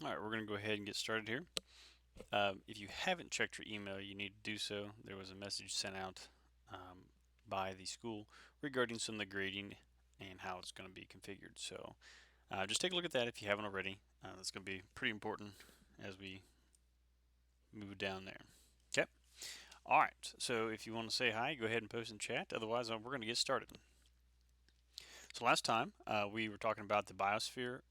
All right, we're going to go ahead and get started here. If you haven't checked your email, you need to do so. There was a message sent out by the school regarding some of the grading and how it's going to be configured. So just take a look at that if you haven't already. That's going to be pretty important as we move down there. Okay. All right. So if you want to say hi, go ahead and post in chat. Otherwise, we're going to get started. So last time we were talking about the biosphere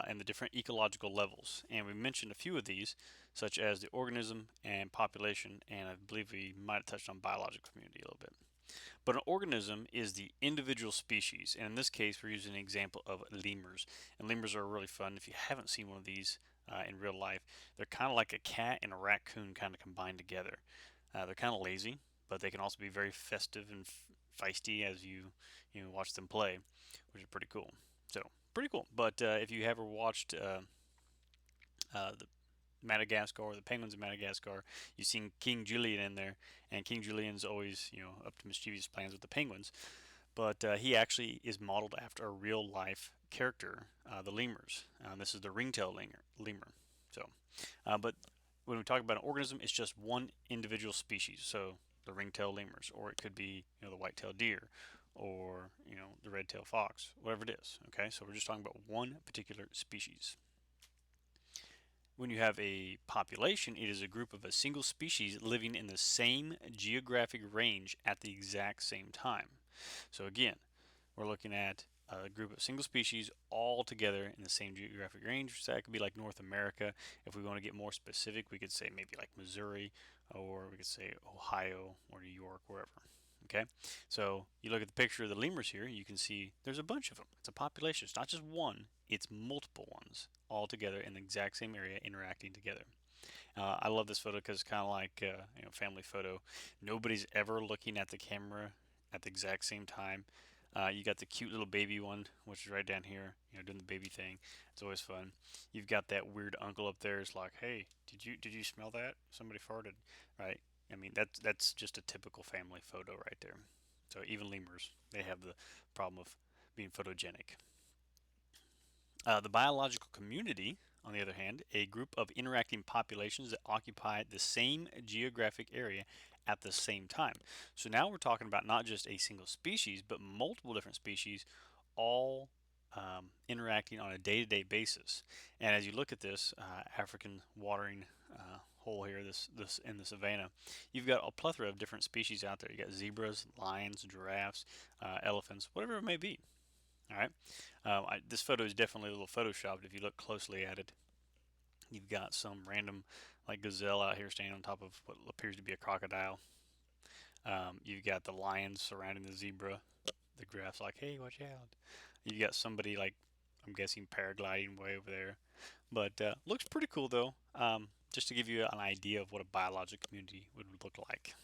and the different ecological levels, and we mentioned a few of these, such as the organism and population, and I believe we might have touched on biological community a little bit. But an organism is the individual species, and in this case, we're using an example of lemurs. And lemurs are really fun. If you haven't seen one of these in real life, they're kind of like a cat and a raccoon kind of combined together. They're kind of lazy, but they can also be very festive and feisty as you watch them play, which is pretty cool. So pretty cool. But if you ever watched the Madagascar or the penguins of Madagascar, you've seen King Julian in there, and King Julian's always up to mischievous plans with the penguins. But he actually is modeled after a real life character, the lemurs. This is the ringtail lemur. So, but when we talk about an organism, it's just one individual species. So the ringtail lemurs, or it could be the white-tailed deer, or the red-tailed fox, whatever it is. Okay, so we're just talking about one particular species. When you have a population, it is a group of a single species living in the same geographic range at the exact same time. So again, we're looking at a group of single species all together in the same geographic range. So that could be like North America. If we want to get more specific, we could say maybe like Missouri, or we could say Ohio or New York, wherever. Okay, so you look at the picture of the lemurs here, you can see there's a bunch of them. It's a population. It's not just one, it's multiple ones all together in the exact same area interacting together. I love this photo because it's kind of like family photo. Nobody's ever looking at the camera at the exact same time. You got the cute little baby one, which is right down here, doing the baby thing. It's always fun. You've got that weird uncle up there. It's like, hey, did you smell that? Somebody farted, right? I mean, that's just a typical family photo right there. So even lemurs, they have the problem of being photogenic. The biological community, on the other hand, a group of interacting populations that occupy the same geographic area at the same time. So now we're talking about not just a single species, but multiple different species all interacting on a day-to-day basis. And as you look at this African watering hole here, this in the savannah, you've got a plethora of different species out there. You got zebras, lions, giraffes, elephants, whatever it may be. All right. This photo is definitely a little photoshopped if you look closely at it. You've got some random like gazelle out here standing on top of what appears to be a crocodile. You've got the lions surrounding the zebra. The giraffe's like, hey, watch out. You've got somebody like, I'm guessing paragliding way over there. But looks pretty cool though. Just to give you an idea of what a biological community would look like.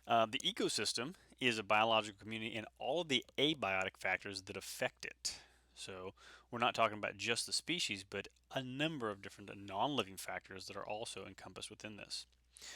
The ecosystem is a biological community and all of the abiotic factors that affect it. So we're not talking about just the species, but a number of different non-living factors that are also encompassed within this.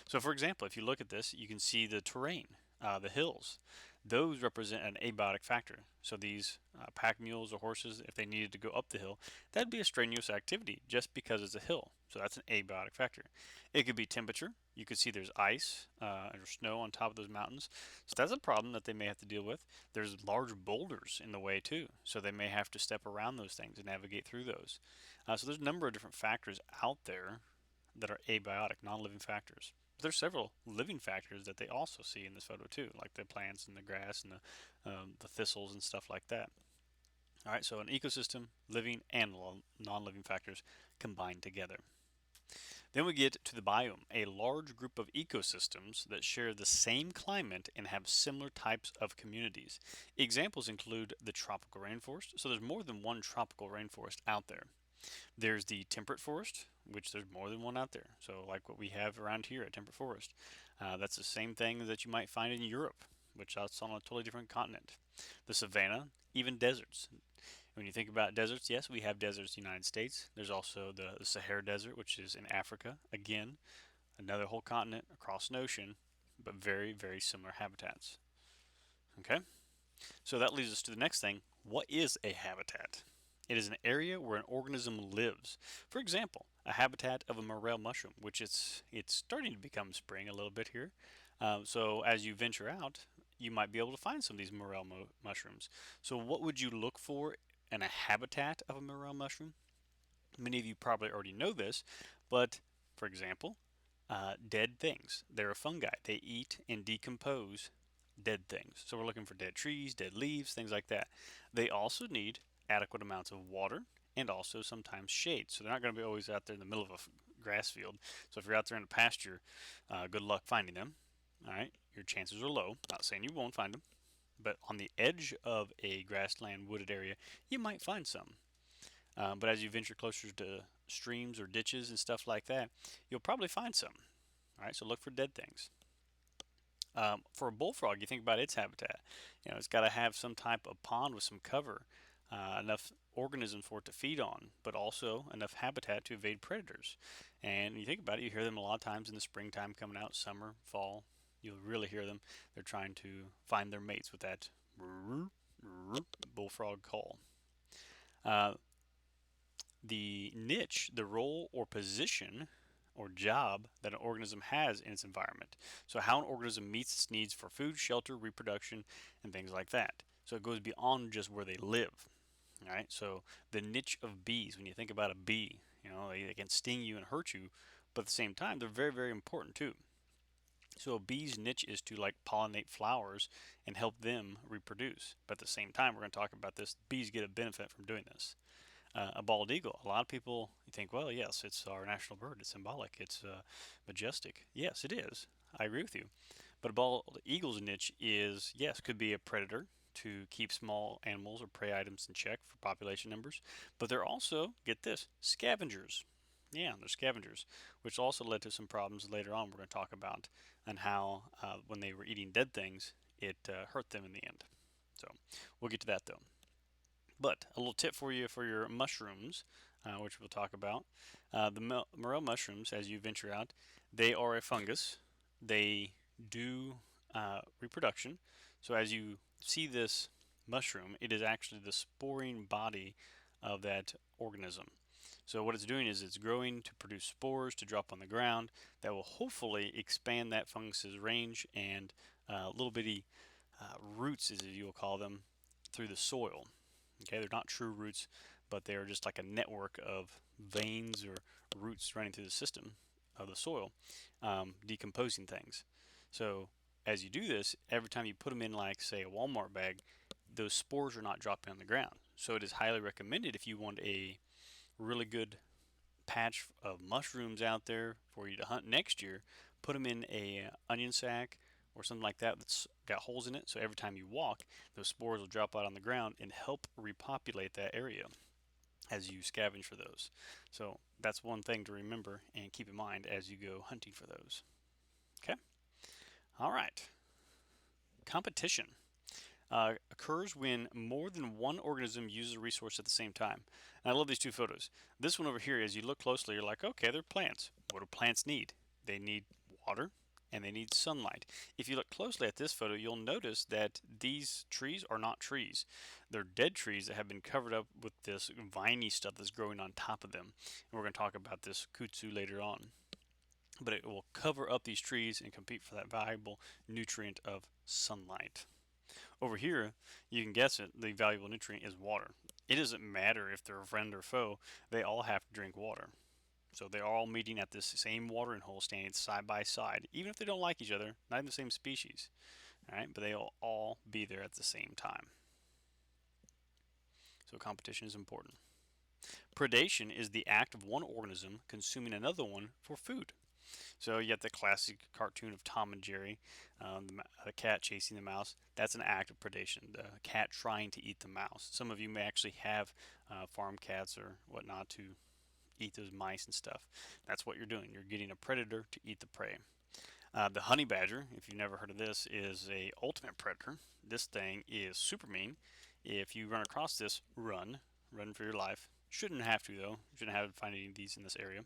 So for example, if you look at this, you can see the terrain, the hills. Those represent an abiotic factor. So these pack mules or horses, if they needed to go up the hill, that'd be a strenuous activity just because it's a hill. So that's an abiotic factor. It could be temperature. You could see there's ice or snow on top of those mountains. So that's a problem that they may have to deal with. There's large boulders in the way too. So they may have to step around those things and navigate through those. So there's a number of different factors out there that are abiotic, non-living factors. But there's several living factors that they also see in this photo too, like the plants and the grass and the thistles and stuff like that. All right, so an ecosystem, living and non-living factors combined together. Then we get to the biome, a large group of ecosystems that share the same climate and have similar types of communities. Examples include the tropical rainforest, so there's more than one tropical rainforest out there. There's the temperate forest, which there's more than one out there. So like what we have around here at temperate forest. That's the same thing that you might find in Europe, which that's on a totally different continent. The savanna, even deserts. When you think about deserts, yes, we have deserts in the United States. There's also the Sahara Desert, which is in Africa. Again, another whole continent across an ocean, but very, very similar habitats. Okay? So that leads us to the next thing. What is a habitat? It is an area where an organism lives. For example, a habitat of a morel mushroom, which it's starting to become spring a little bit here. So as you venture out, you might be able to find some of these morel mushrooms. So what would you look for in a habitat of a morel mushroom? Many of you probably already know this, but for example, dead things. They're a fungi. They eat and decompose dead things. So we're looking for dead trees, dead leaves, things like that. They also need adequate amounts of water and also sometimes shade. So they're not going to be always out there in the middle of a grass field. So if you're out there in a pasture, good luck finding them. All right, your chances are low. Not saying you won't find them, but on the edge of a grassland wooded area, you might find some. But as you venture closer to streams or ditches and stuff like that, you'll probably find some. All right, so look for dead things. For a bullfrog, you think about its habitat. It's got to have some type of pond with some cover, enough organisms for it to feed on, but also enough habitat to evade predators. And you think about it, you hear them a lot of times in the springtime coming out, summer, fall. You'll really hear them. They're trying to find their mates with that bullfrog call. Uh, the niche, the role or position or job that an organism has in its environment. So, how an organism meets its needs for food, shelter, reproduction, and things like that. So, it goes beyond just where they live. All right. So, the niche of bees, when you think about a bee, they can sting you and hurt you, but at the same time, they're very, very important too. So, a bee's niche is to like pollinate flowers and help them reproduce. But at the same time, we're going to talk about this. Bees get a benefit from doing this. A bald eagle. A lot of people think, well, yes, it's our national bird. It's symbolic. It's majestic. Yes, it is. I agree with you. But a bald eagle's niche is, yes, could be a predator to keep small animals or prey items in check for population numbers. But they're also, get this, scavengers. Yeah, they're scavengers, which also led to some problems later on we're going to talk about and how when they were eating dead things, it hurt them in the end. So we'll get to that though. But a little tip for you for your mushrooms, which we'll talk about. The morel mushrooms, as you venture out, they are a fungus. They do reproduction. So as you see this mushroom, it is actually the sporing body of that organism. So what it's doing is it's growing to produce spores to drop on the ground that will hopefully expand that fungus's range and little bitty roots, as you will call them, through the soil. Okay, they're not true roots, but they are just like a network of veins or roots running through the system of the soil, decomposing things. So as you do this, every time you put them in, like say, a Walmart bag, those spores are not dropping on the ground. So it is highly recommended if you want a really good patch of mushrooms out there for you to hunt next year, put them in a onion sack or something like that that's got holes in it. So every time you walk, those spores will drop out on the ground and help repopulate that area as you scavenge for those. So that's one thing to remember and keep in mind as you go hunting for those. Okay. All right. Competition occurs when more than one organism uses a resource at the same time. And I love these two photos. This one over here, as you look closely, you're like, okay, they're plants. What do plants need? They need water and they need sunlight. If you look closely at this photo, you'll notice that these trees are not trees. They're dead trees that have been covered up with this viney stuff that's growing on top of them. And we're going to talk about this kudzu later on. But it will cover up these trees and compete for that valuable nutrient of sunlight. Over here, you can guess it, the valuable nutrient is water. It doesn't matter if they're a friend or foe, they all have to drink water. So they're all meeting at this same watering hole, standing side by side, even if they don't like each other, not even the same species. All right, but they'll all be there at the same time. So competition is important. Predation is the act of one organism consuming another one for food. So you have the classic cartoon of Tom and Jerry, the cat chasing the mouse. That's an act of predation, the cat trying to eat the mouse. Some of you may actually have farm cats or whatnot to eat those mice and stuff. That's what you're doing. You're getting a predator to eat the prey. The honey badger, if you've never heard of this, is a ultimate predator. This thing is super mean. If you run across this, run for your life. Shouldn't have to though. Shouldn't have to find any of these in this area.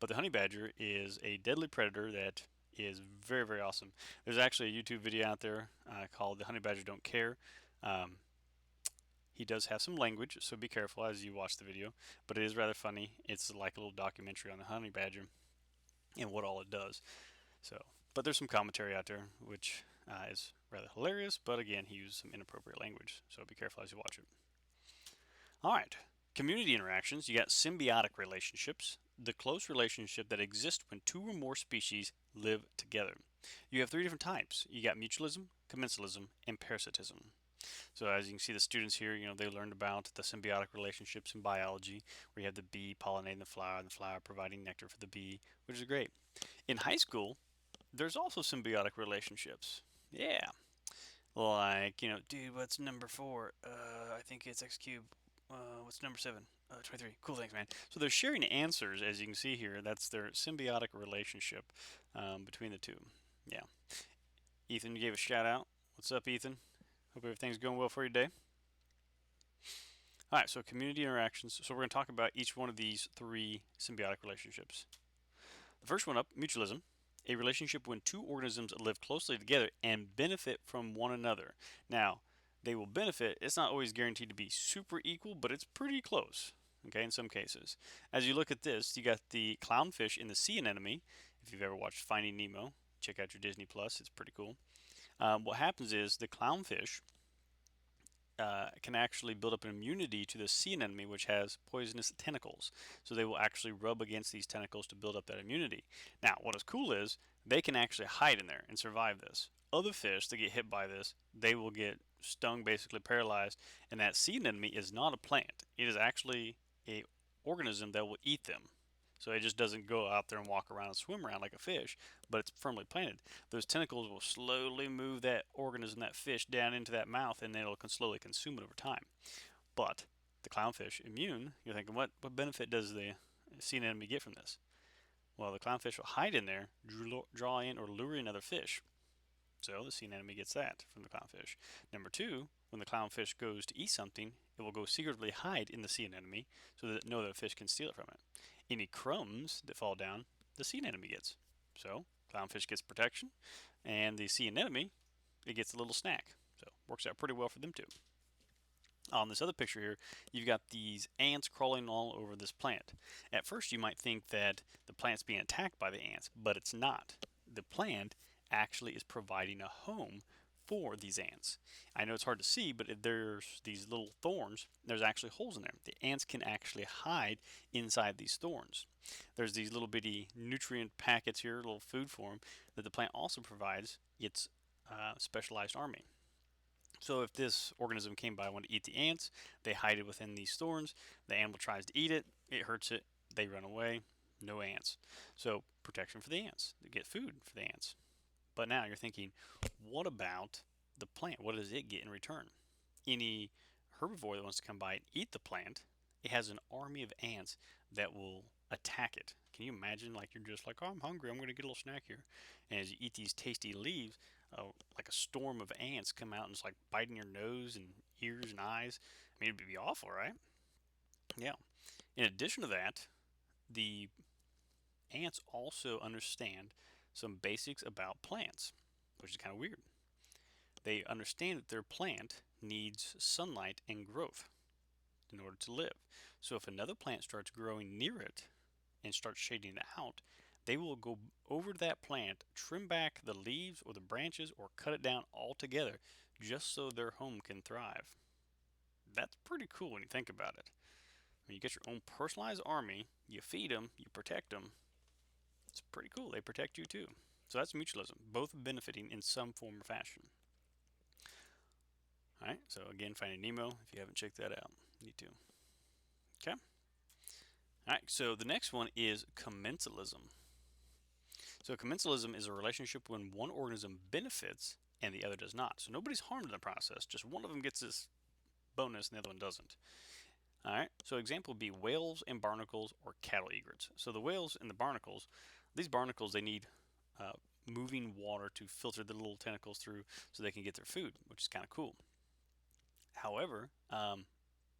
But the honey badger is a deadly predator that is very, very awesome. There's actually a YouTube video out there called "The Honey Badger Don't Care." Um, He does have some language, so be careful as you watch the video, but it is rather funny. It's like a little documentary on the honey badger and what all it does. So, but there's some commentary out there, which is rather hilarious, but again, he used some inappropriate language, so be careful as you watch it. All right, community interactions. You got symbiotic relationships, the close relationship that exists when two or more species live together. You have three different types. You got mutualism, commensalism, and parasitism. So as you can see, the students here, they learned about the symbiotic relationships in biology, where you have the bee pollinating the flower and the flower providing nectar for the bee, which is great. In high school, there's also symbiotic relationships. Yeah. Like, dude, what's number 4? I think it's x cubed. What's number 7? 23. Cool, thanks, man. So they're sharing answers, as you can see here. That's their symbiotic relationship between the two. Yeah. Ethan, you gave a shout out. What's up, Ethan? Hope everything's going well for your day. All right, so community interactions. So we're going to talk about each one of these 3 symbiotic relationships. The first one up, mutualism, a relationship when two organisms live closely together and benefit from one another. Now, they will benefit. It's not always guaranteed to be super equal, but it's pretty close, okay, in some cases. As you look at this, you got the clownfish in the sea anemone. If you've ever watched Finding Nemo, check out your Disney Plus. It's pretty cool. What happens is the clownfish can actually build up an immunity to the sea anemone, which has poisonous tentacles. So they will actually rub against these tentacles to build up that immunity. Now, what is cool is they can actually hide in there and survive this. Other fish that get hit by this, they will get stung, basically paralyzed. And that sea anemone is not a plant. It is actually a organism that will eat them. So it just doesn't go out there and walk around and swim around like a fish, but it's firmly planted. Those tentacles will slowly move that organism, that fish, down into that mouth, and it'll slowly consume it over time. But the clownfish immune, you're thinking, what benefit does the sea anemone get from this? Well, the clownfish will hide in there, draw in or lure in other fish. So the sea anemone gets that from the clownfish. Number 2, when the clownfish goes to eat something, it will go secretly hide in the sea anemone so that no other fish can steal it from it. Any crumbs that fall down, the sea anemone gets. So clownfish gets protection, and the sea anemone, it gets a little snack. So works out pretty well for them too. On this other picture here, you've got these ants crawling all over this plant. At first you might think that the plant's being attacked by the ants, but it's not. The plant actually is providing a home for these ants. I know it's hard to see, but there's these little thorns. There's actually holes in there. The ants can actually hide inside these thorns. There's these little bitty nutrient packets here, little food for them, that the plant also provides its specialized army. So if this organism came by and wanted to eat the ants, they hide it within these thorns. The animal tries to eat it, it hurts it, they run away, no ants. So protection for the ants, to get food for the ants. But now you're thinking, what about the plant? What does it get in return? Any herbivore that wants to come by and eat the plant, it has an army of ants that will attack it. Can you imagine, like, you're just like, oh, I'm hungry, I'm going to get a little snack here. And as you eat these tasty leaves, like a storm of ants come out and just like biting your nose and ears and eyes. I mean, it'd be awful, right? Yeah. In addition to that, the ants also understand some basics about plants, which is kind of weird. They understand that their plant needs sunlight and growth in order to live. So if another plant starts growing near it and starts shading it out, they will go over to that plant, trim back the leaves or the branches or cut it down altogether just so their home can thrive. That's pretty cool when you think about it. When you get your own personalized army, you feed them, you protect them. It's pretty cool. They protect you too. So that's mutualism, both benefiting in some form or fashion. All right, so again, Finding Nemo, if you haven't checked that out, you need to. Okay. All right, so the next one is commensalism. So commensalism is a relationship when one organism benefits and the other does not. So nobody's harmed in the process, just one of them gets this bonus and the other one doesn't. All right, so example would be whales and barnacles or cattle egrets. So the whales and the barnacles, these barnacles, they need moving water to filter the little tentacles through so they can get their food, which is kind of cool. However,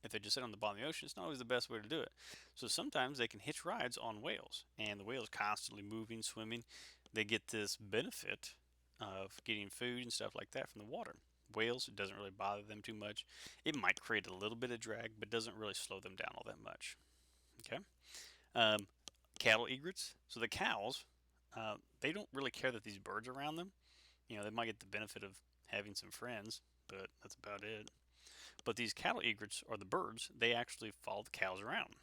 if they just sit on the bottom of the ocean, it's not always the best way to do it. So sometimes they can hitch rides on whales, and the whale's constantly moving, swimming. They get this benefit of getting food and stuff like that from the water. whales, it doesn't really bother them too much. It might create a little bit of drag, but doesn't really slow them down all that much. Okay. Um, Cattle egrets. So the cows, they don't really care that these birds are around them. They might get the benefit of having some friends, but that's about it. But these cattle egrets, or the birds, they actually follow the cows around.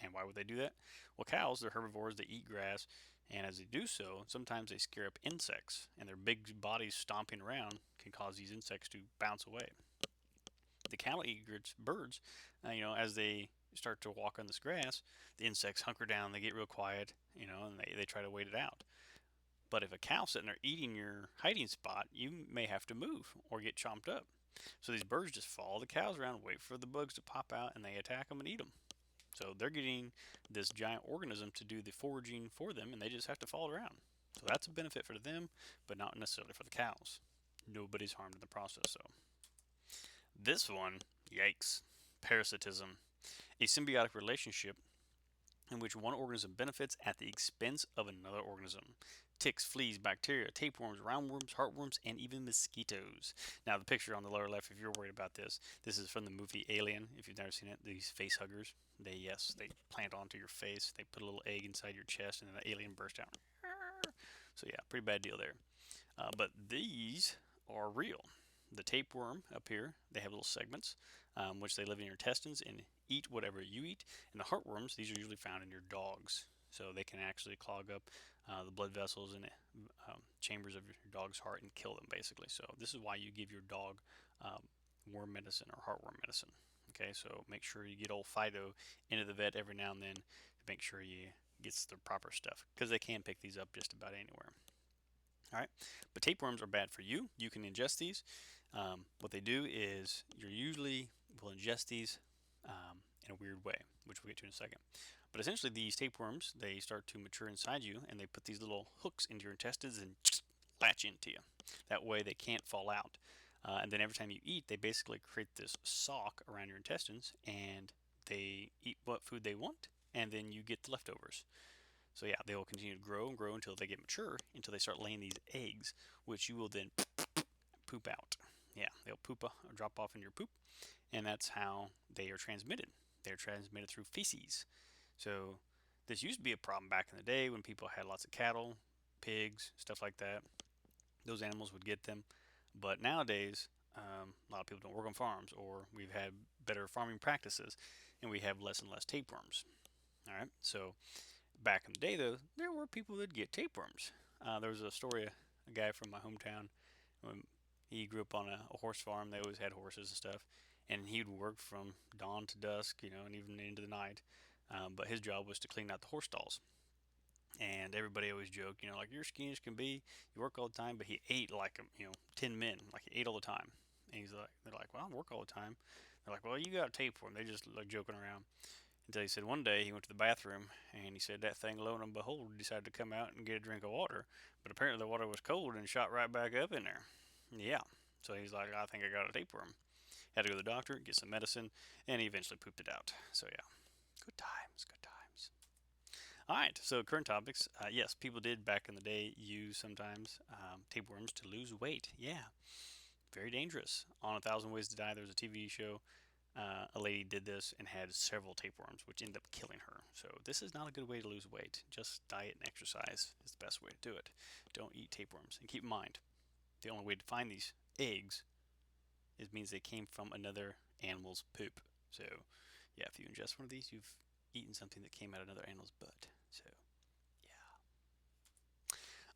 And why would they do that? Well, cows, they're herbivores, they eat grass, and as they do so, sometimes they scare up insects, and their big bodies stomping around can cause these insects to bounce away. The cattle egrets, birds, as they start to walk on this grass, the insects hunker down, they get real quiet, and they try to wait it out. But if a cow's sitting there eating your hiding spot, you may have to move or get chomped up. So these birds just follow the cows around, wait for the bugs to pop out, and they attack them and eat them. So they're getting this giant organism to do the foraging for them, and they just have to follow it around. So that's a benefit for them, but not necessarily for the cows. Nobody's harmed in the process, though. This one, yikes. Parasitism. A symbiotic relationship in which one organism benefits at the expense of another organism. Ticks, fleas, bacteria, tapeworms, roundworms, heartworms, and even mosquitoes. Now, the picture on the lower left, if you're worried about this is from the movie Alien. If you've never seen it, these face huggers, they plant onto your face. They put a little egg inside your chest, and then the alien bursts out. So yeah, pretty bad deal there. But these are real. The tapeworm up here, they have little segments, which they live in your intestines and eat whatever you eat. And the heartworms, these are usually found in your dogs. So they can actually clog up the blood vessels and chambers of your dog's heart and kill them, basically. So this is why you give your dog worm medicine or heartworm medicine. Okay, so make sure you get old Fido into the vet every now and then to make sure he gets the proper stuff, because they can pick these up just about anywhere. All right, but tapeworms are bad for you. You can ingest these. What they do is you usually will ingest these in a weird way, which we'll get to in a second. But essentially, these tapeworms, they start to mature inside you, and they put these little hooks into your intestines and latch into you. That way, they can't fall out. And then every time you eat, they basically create this sock around your intestines, and they eat what food they want, and then you get the leftovers. So yeah, they will continue to grow and grow until they get mature, until they start laying these eggs, which you will then poop out. Yeah, they'll poop or drop off in your poop, and that's how they are transmitted. They're transmitted through feces. So this used to be a problem back in the day when people had lots of cattle, pigs, stuff like that. Those animals would get them, but nowadays a lot of people don't work on farms, or we've had better farming practices, and we have less and less tapeworms. All right, so back in the day, though, there were people that get tapeworms. There was a story, a guy from my hometown. He grew up on a horse farm. They always had horses and stuff, and he'd work from dawn to dusk, and even into the night. But his job was to clean out the horse stalls. And everybody always joked, like, you're skinny as can be, you work all the time. But he ate like 10 men, like he ate all the time. And they're like, well, I work all the time. They're like, well, you got a tapeworm. They just like joking around. Until he said one day he went to the bathroom, and he said that thing, lo and behold, decided to come out and get a drink of water. But apparently the water was cold and shot right back up in there. Yeah. So he's like, I think I got a tapeworm. Had to go to the doctor, get some medicine, and he eventually pooped it out. So yeah, good times, good times. All right, so current topics. Yes, people did back in the day use sometimes tapeworms to lose weight. Yeah, very dangerous. On A Thousand Ways to Die, there was a TV show. A lady did this and had several tapeworms, which ended up killing her. So this is not a good way to lose weight. Just diet and exercise is the best way to do it. Don't eat tapeworms. And keep in mind, the only way to find these eggs is means they came from another animal's poop. So yeah, if you ingest one of these, you've eaten something that came out of another animal's butt. So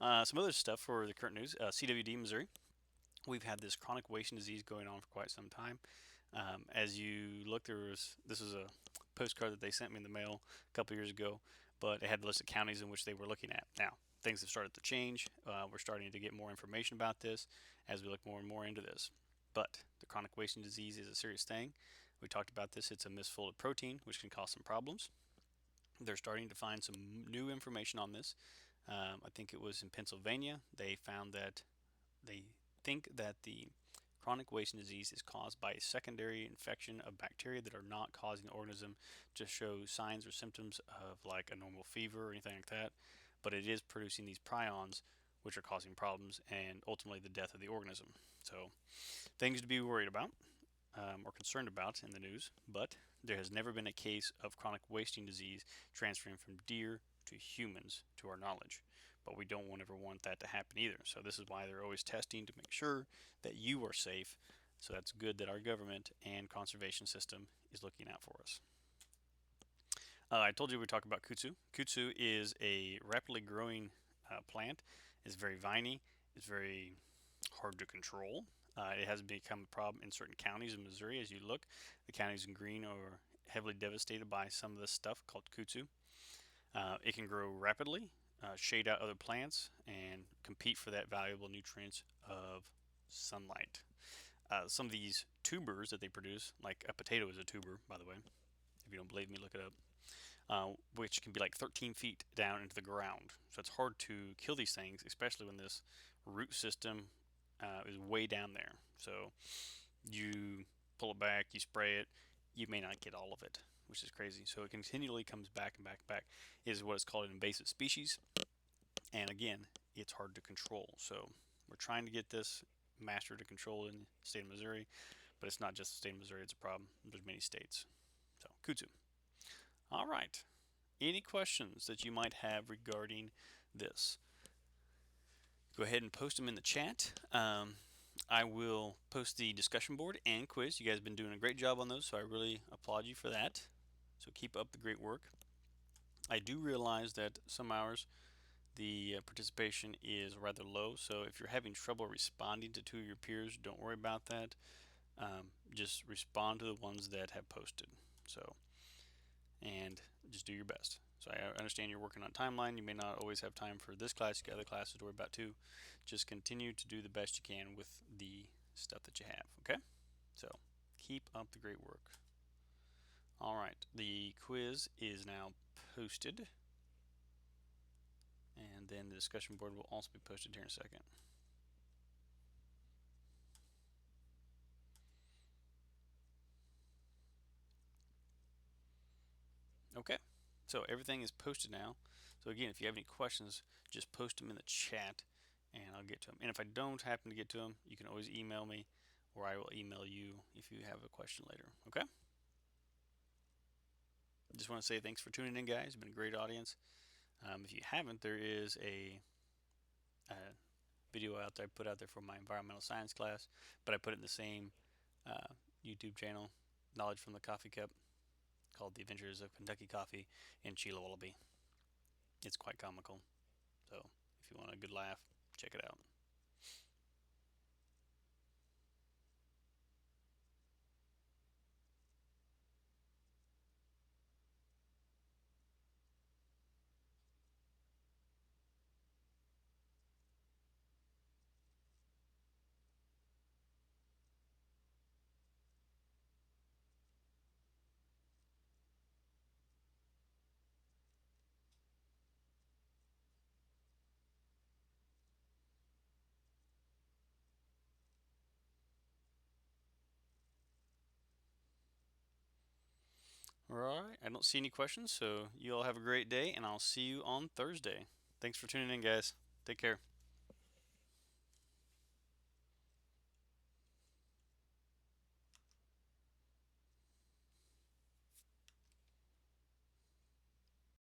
yeah. Some other stuff for the current news. CWD, Missouri. We've had this chronic wasting disease going on for quite some time. As you look, this was a postcard that they sent me in the mail a couple years ago, but it had a list of counties in which they were looking at. Now, things have started to change. We're starting to get more information about this as we look more and more into this. But the chronic wasting disease is a serious thing. We talked about this. It's a misfolded protein, which can cause some problems. They're starting to find some new information on this. I think it was in Pennsylvania. They found that they think that the chronic wasting disease is caused by a secondary infection of bacteria that are not causing the organism to show signs or symptoms of like a normal fever or anything like that, but it is producing these prions, which are causing problems and ultimately the death of the organism. So, things to be worried about or concerned about in the news, but there has never been a case of chronic wasting disease transferring from deer to humans to our knowledge. But we don't ever want that to happen either. So this is why they're always testing to make sure that you are safe. So that's good that our government and conservation system is looking out for us. I told you we talk about kudzu. Kudzu is a rapidly growing plant. It's very viney. It's very hard to control. It has become a problem in certain counties in Missouri. As you look, the counties in green are heavily devastated by some of this stuff called kudzu. It can grow rapidly, shade out other plants, and compete for that valuable nutrients of sunlight. Some of these tubers that they produce, like a potato is a tuber, by the way. If you don't believe me, look it up. Which can be like 13 feet down into the ground. So it's hard to kill these things, especially when this root system is way down there. So you pull it back, you spray it, you may not get all of it, which is crazy. So it continually comes back and back and back. It is what is called an invasive species. And again, it's hard to control. So we're trying to get this mastered to control in the state of Missouri, but it's not just the state of Missouri, it's a problem. There's many states. So, kudzu. All right. Any questions that you might have regarding this? Go ahead and post them in the chat. I will post the discussion board and quiz. You guys have been doing a great job on those, so I really applaud you for that. So keep up the great work. I do realize that some hours the participation is rather low, so if you're having trouble responding to two of your peers, don't worry about that. Just respond to the ones that have posted. So, and just do your best. So I understand you're working on timeline. You may not always have time for this class. You got other classes to worry about too. Just continue to do the best you can with the stuff that you have. Okay? So keep up the great work. All right. The quiz is now posted. And then the discussion board will also be posted here in a second. Okay. So everything is posted now. So again, if you have any questions, just post them in the chat and I'll get to them. And if I don't happen to get to them, you can always email me or I will email you if you have a question later. Okay? Just want to say thanks for tuning in, guys. It's been a great audience. If you haven't, there is a video out there I put out there for my environmental science class, but I put it in the same YouTube channel, Knowledge from the Coffee Cup, called The Adventures of Kentucky Coffee and Sheila Wallaby. It's quite comical. So if you want a good laugh, check it out. All right. I don't see any questions, so you all have a great day, and I'll see you on Thursday. Thanks for tuning in, guys. Take care.